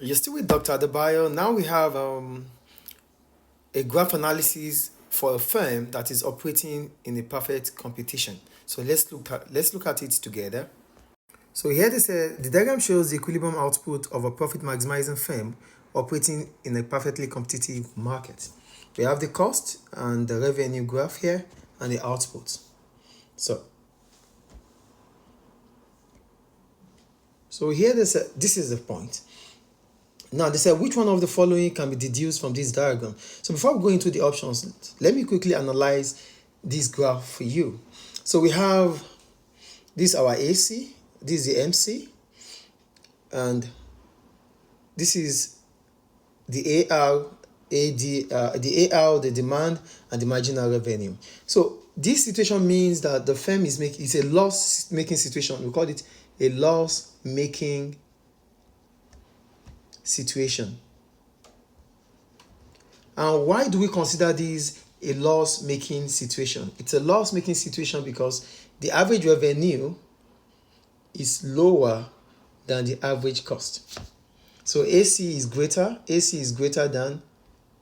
You're still with Dr. Adebayo. Now we have a graph analysis for a firm that is operating in a perfect competition. So let's look at it together. So here they say the diagram shows the equilibrium output of a profit maximizing firm operating in a perfectly competitive market. We have the cost and the revenue graph here and the output. So here they say this is the point. Now they say which one of the following can be deduced from this diagram. So before we go into the options, let me quickly analyze this graph for you. So we have this our AC, this is the MC, and this is the AR, the demand, and the marginal revenue. So this situation means that the firm is making, it's a loss-making situation. We call it a loss-making situation. And why do we consider this a loss-making situation? It's a loss-making situation because the average revenue is lower than the average cost. So AC is greater than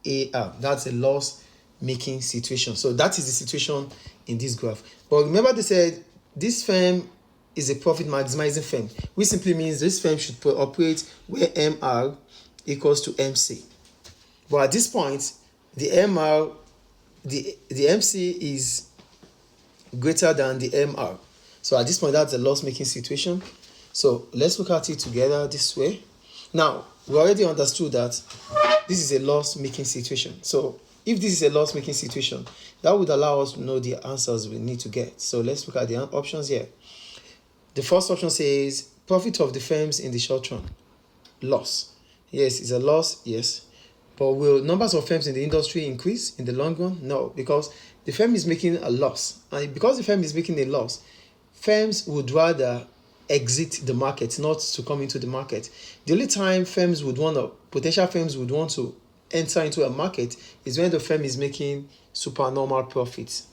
AR. That's a loss-making situation. So that is the situation in this graph. But remember they said this firm is a profit maximizing firm, which simply means this firm should operate where MR equals to MC. But at this point, the MC is greater than the MR. So at this point, that's a loss-making situation. So let's look at it together this way. Now, we already understood that this is a loss-making situation. So if this is a loss-making situation, that would allow us to know the answers we need to get. So let's look at the options here. The first option says profit of the firms in the short run. Loss. Yes, it's a loss, yes. But will numbers of firms in the industry increase in the long run? No, because the firm is making a loss. And because the firm is making a loss, firms would rather exit the market, not to come into the market. The only time potential firms would want to enter into a market is when the firm is making supernormal profits.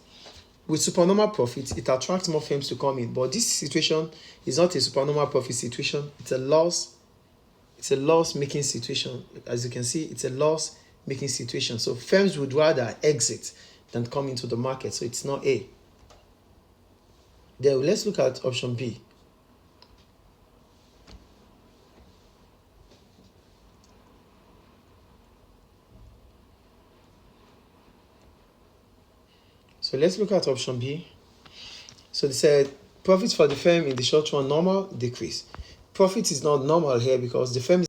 With supernormal profits, it attracts more firms to come in. But this situation is not a supernormal profit situation. It's a loss-making situation. As you can see, it's a loss-making situation. So firms would rather exit than come into the market. So it's not A. Then let's look at option B. So let's look at option B. So they said profits for the firm in the short run normal, decrease. Profit is not normal here because the firm